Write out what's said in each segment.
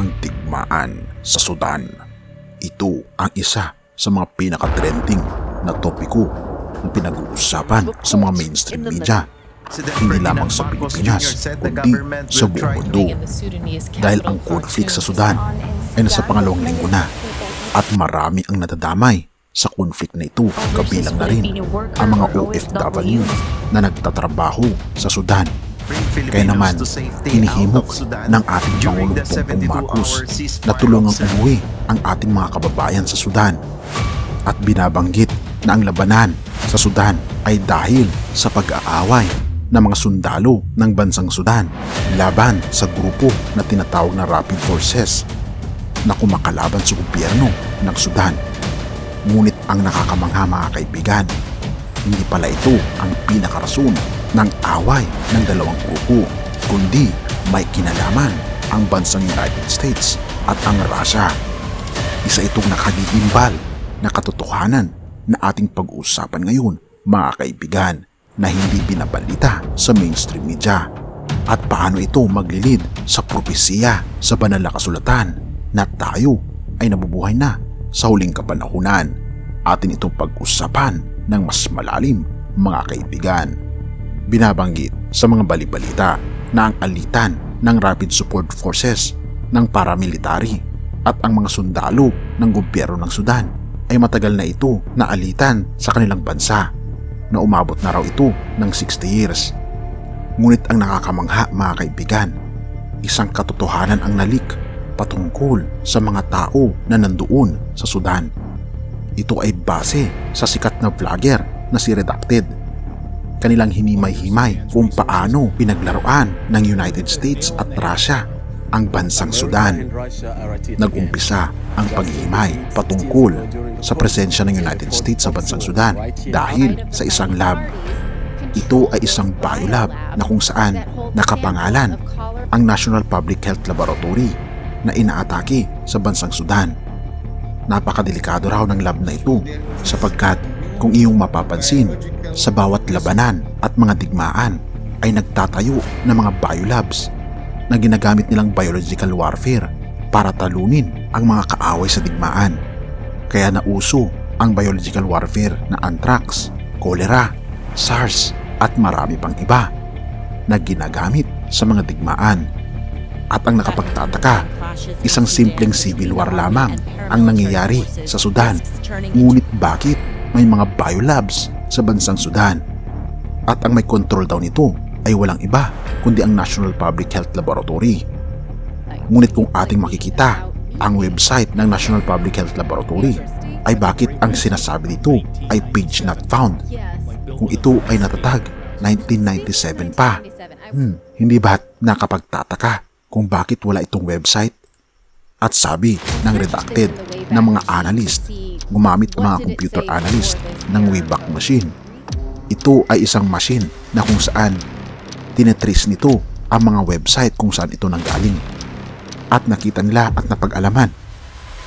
ang digmaan sa Sudan. Ito ang isa sa mga pinaka-trending na topiko na pinag-uusapan sa mga mainstream media, hindi lamang sa Pilipinas kundi sa buong mundo. Dahil ang conflict sa Sudan ay nasa pangalawang linggo na at marami ang nadadamay sa conflict na ito, kabilang na rin ang mga OFW na nagtatrabaho sa Sudan. Kaya naman, hinihimok ng ating Pangulong Bongbong Marcos na tulungang umuwi ang ating mga kababayan sa Sudan. At binabanggit na ang labanan sa Sudan ay dahil sa pag-aaway ng mga sundalo ng bansang Sudan laban sa grupo na tinatawag na Rapid Forces na kumakalaban sa gobyerno ng Sudan. Ngunit ang nakakamangha, mga kaibigan, hindi pala ito ang pinakarason ng away ng dalawang grupo, kundi may kinalaman ang bansang United States at ang Russia. Isa itong nakagigimbal na katotohanan na ating pag-uusapan ngayon, mga kaibigan, na hindi binabalita sa mainstream media. At paano ito maglilid sa propesiya sa banal na kasulatan na tayo ay nabubuhay na sa huling kapanahunan. Atin itong pag-usapan ng mas malalim, mga kaibigan. Binabanggit sa mga balibalita na ang alitan ng Rapid Support Forces ng paramilitary at ang mga sundalo ng gobyerno ng Sudan ay matagal na ito na alitan sa kanilang bansa, na umabot na raw ito ng 60 years. Ngunit ang nakakamangha, mga kaibigan, isang katotohanan ang nalik patungkol sa mga tao na nandoon sa Sudan. Ito ay base sa sikat na vlogger na si Redacted. Kanilang hinimay-himay kung paano pinaglaruan ng United States at Russia ang bansang Sudan. Nag-umpisa ang paghihimay patungkol sa presensya ng United States sa bansang Sudan dahil sa isang lab. Ito ay isang biolab na kung saan nakapangalan ang National Public Health Laboratory na inaatake sa bansang Sudan. Napakadelikado raw ng lab na ito sapagkat kung iyong mapapansin, sa bawat labanan at mga digmaan ay nagtatayo ng mga biolabs na ginagamit nilang biological warfare para talunin ang mga kaaway sa digmaan. Kaya nauso ang biological warfare na anthrax, cholera, SARS at marami pang iba na ginagamit sa mga digmaan. At ang nakapagtataka, isang simpleng civil war lamang ang nangyayari sa Sudan. Ngunit bakit may mga biolabs sa bansang Sudan? At ang may control daw nito ay walang iba kundi ang National Public Health Laboratory. Ngunit kung ating makikita ang website ng National Public Health Laboratory, ay bakit ang sinasabi dito ay page not found kung ito ay natatag 1997 pa? Hindi ba't nakapagtataka kung bakit wala itong website? At sabi ng Redacted ng mga analyst, gumamit ang mga computer analyst ng Wayback Machine. Ito ay isang machine na kung saan tinetrace nito ang mga website kung saan ito nanggaling. At nakita nila at napag-alaman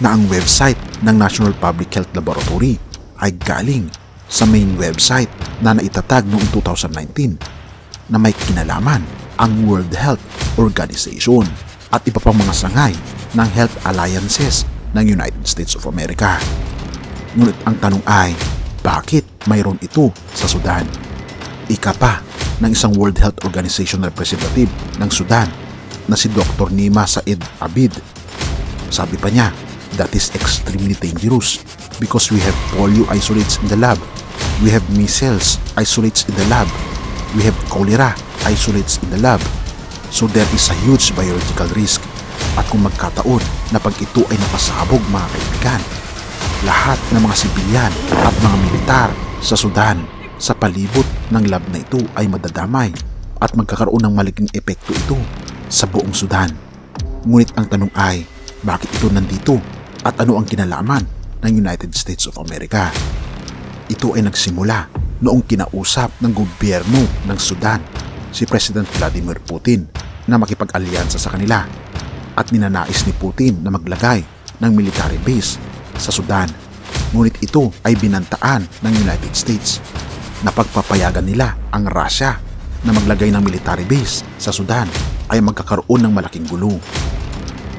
na ang website ng National Public Health Laboratory ay galing sa main website na naitatag noong 2019 na may kinalaman ang World Health Organization at iba pang mga sangay ng health alliances ng United States of America. Ngunit ang tanong ay, bakit mayroon ito sa Sudan? Ika pa ng isang World Health Organization representative ng Sudan na si Dr. Nima Said Abid. Sabi pa niya, that is extremely dangerous because we have polio isolates in the lab, we have measles isolates in the lab, we have cholera isolates in the lab. So there is a huge biological risk. At kung magkataon na pag ito ay napasabog, mga kaibigan, lahat ng mga sibilyan at mga militar sa Sudan sa palibot ng lab na ito ay madadamay at magkakaroon ng malaking epekto ito sa buong Sudan. Ngunit ang tanong ay, bakit ito nandito at ano ang kinalaman ng United States of America? Ito ay nagsimula noong kinausap ng gobyerno ng Sudan si President Vladimir Putin na makipag-alyansa sa kanila at ninanais ni Putin na maglagay ng military base sa Sudan. Ngunit ito ay binantaan ng United States na pagpapayagan nila ang Russia na maglagay ng military base sa Sudan ay magkakaroon ng malaking gulo.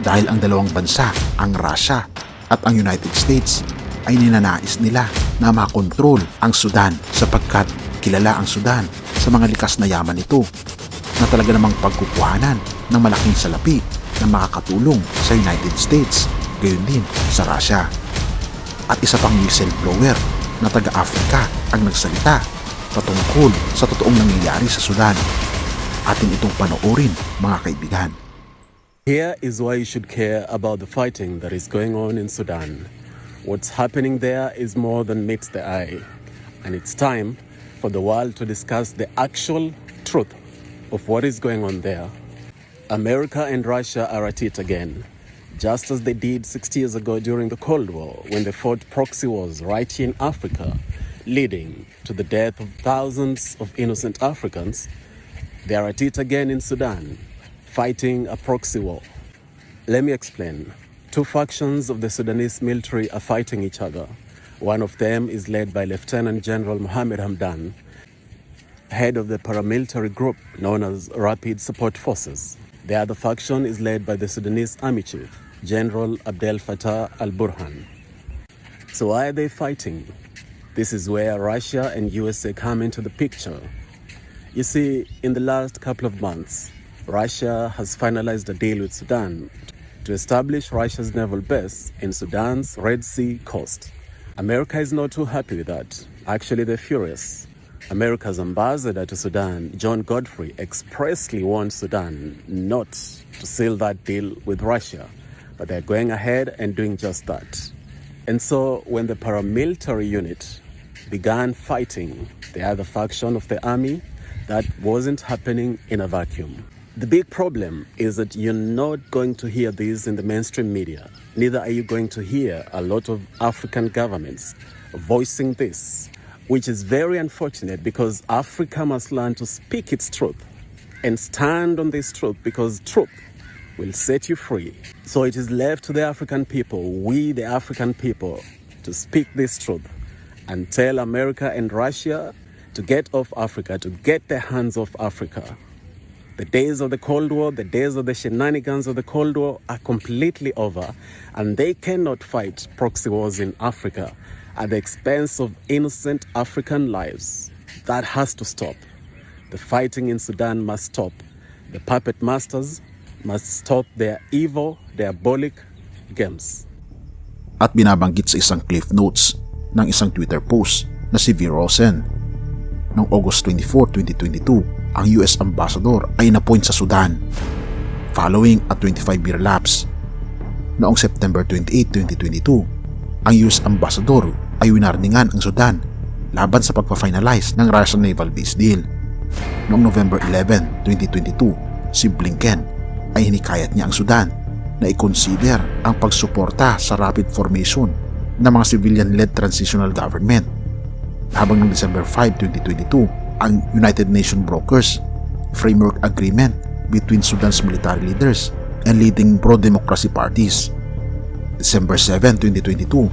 dahil ang dalawang bansa, ang Russia at ang United States, ay ninanais nila na makontrol ang Sudan sapagkat kilala ang Sudan sa mga likas na yaman nito na talaga namang pagkukuhanan ng malaking salapi na makakatulong sa United States, gayon din sa Russia. At isa pang whistleblower na taga-Africa ang nagsalita patungkol sa totoong nangyayari sa Sudan. Atin itong panoorin, mga kaibigan. Here is why you should care about the fighting that is going on in Sudan. What's happening there is more than meets the eye, and it's time for the world to discuss the actual truth of what is going on there. America and Russia are at it again, just as they did 60 years ago during the Cold War when they fought proxy wars right here in Africa, leading to the death of thousands of innocent Africans. They are at it again in Sudan, fighting a proxy war. Let me explain. Two factions of the Sudanese military are fighting each other. One of them is led by Lieutenant General Mohammed Hamdan, head of the paramilitary group known as Rapid Support Forces. The other faction is led by the Sudanese Army Chief, General Abdel Fattah al-Burhan. So why are they fighting? This is where Russia and USA come into the picture. You see, in the last couple of months, Russia has finalized a deal with Sudan to establish Russia's naval base in Sudan's Red Sea coast. America is not too happy with that. Actually, they're furious. America's ambassador to Sudan, John Godfrey, expressly warned Sudan not to seal that deal with Russia, but they're going ahead and doing just that. And so when the paramilitary unit began fighting the other faction of the army, that wasn't happening in a vacuum. The big problem is that you're not going to hear this in the mainstream media. Neither are you going to hear a lot of African governments voicing this, which is very unfortunate because Africa must learn to speak its truth and stand on this truth because truth will set you free. So it is left to the African people, we the African people, to speak this truth and tell America and Russia to get off Africa, to get their hands off Africa. The days of the Cold War, the days of the shenanigans of the Cold War are completely over, and they cannot fight proxy wars in Africa at the expense of innocent African lives. That has to stop. The fighting in Sudan must stop. The puppet masters must stop their evil, diabolic games. At binabanggit sa isang cliff notes ng isang Twitter post na si V. Rosen. Noong August 24, 2022, ang US Ambassador ay na-appoint sa Sudan following a 25-year lapse. Noong September 28, 2022, ang US Ambassador ay winarningan ang Sudan laban sa pagpa-finalize ng Russian Naval Base Deal. Noong November 11, 2022, si Blinken ay hinikayat niya ang Sudan na i-consider ang pagsuporta sa rapid formation ng mga civilian-led transitional government. Habang noong December 5, 2022, ang United Nations Brokers Framework Agreement between Sudan's military leaders and leading pro-democracy parties. December 7, 2022,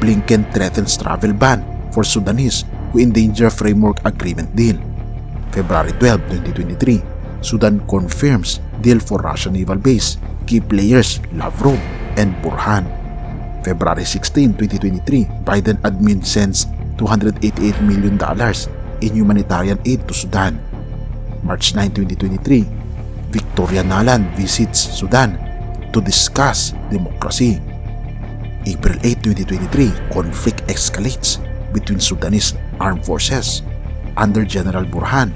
Blinken threatens travel ban for Sudanese who endanger Framework Agreement deal. February 12, 2023, Sudan confirms deal for Russian naval base, key players Lavrov and Burhan. February 16, 2023, Biden admin sends $288 million in humanitarian aid to Sudan. March 9, 2023, Victoria Nuland visits Sudan to discuss democracy. April 8, 2023, conflict escalates between Sudanese armed forces under General Burhan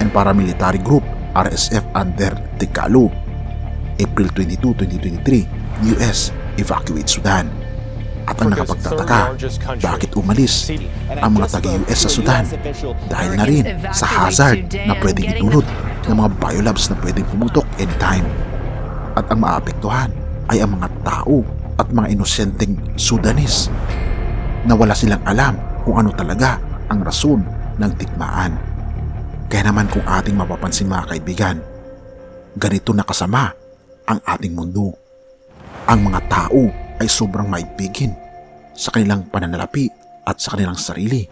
and paramilitary group RSF under Tekalo. April 22, 2023, US evacuates Sudan. At ang nakapagtataka, bakit umalis ang mga taga-US sa Sudan? Dahil na rin sa hazard na pwedeng idulot ng mga biolabs na pwedeng pumutok anytime. At ang maapektuhan ay ang mga tao at mga inosenteng Sudanese na wala silang alam kung ano talaga ang rason ng digmaan. Kaya naman kung ating mapapansin mga kaibigan, ganito nakasama ang ating mundo. Ang mga tao ay sobrang maibigin sa kanilang pananalapi at sa kanilang sarili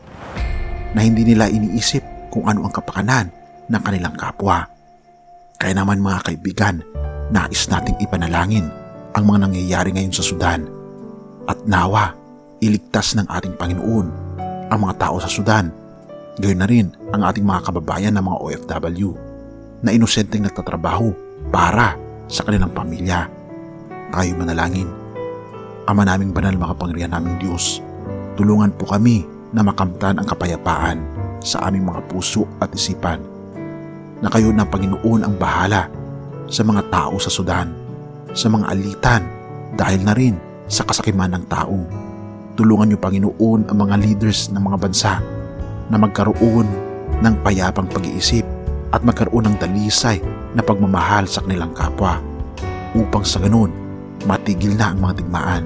na hindi nila iniisip kung ano ang kapakanan ng kanilang kapwa. Kaya naman mga kaibigan, nais nating ipanalangin ang mga nangyayari ngayon sa Sudan at nawa iligtas ng ating Panginoon ang mga tao sa Sudan, gayon na rin ang ating mga kababayan na mga OFW na inosenteng nagtatrabaho para sa kanilang pamilya. Tayo manalangin. Ama naming banal, makapangyarihan naming Diyos, tulungan po kami na makamtan ang kapayapaan sa aming mga puso at isipan, na kayo na Panginoon ang bahala sa mga tao sa Sudan, sa mga alitan dahil na rin sa kasakiman ng tao. Tulungan niyo Panginoon ang mga leaders ng mga bansa na magkaroon ng payapang pag-iisip at magkaroon ng dalisay na pagmamahal sa kanilang kapwa, upang sa ganun matigil na ang mga digmaan.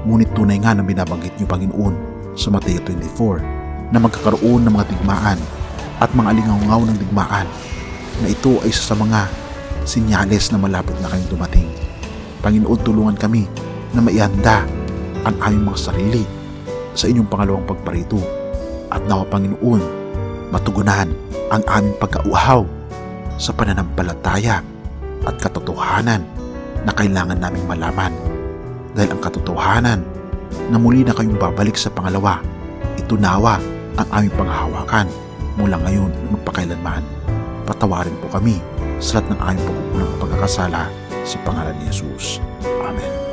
Ngunit tunay nga na binabanggit niyo Panginoon sa Mateo 24 na magkakaroon ng mga digmaan at mga alingaungaw ng digmaan, na ito ay isa sa mga sinyales na malapit na kayong dumating. Panginoon, tulungan kami na maihanda ang aming mga sarili sa inyong pangalawang pagparito, at nawa Panginoon, matugunan ang aming pagkauhaw sa pananampalataya at katotohanan na kailangan naming malaman, dahil ang katotohanan na muli na kayong babalik sa pangalawa, ito nawa ang aming panghahawakan mula ngayon at magpakailanman. Patawarin po kami sa lahat ng aming pagkukulang pagkakasala sa pangalan ni Jesus. Amen.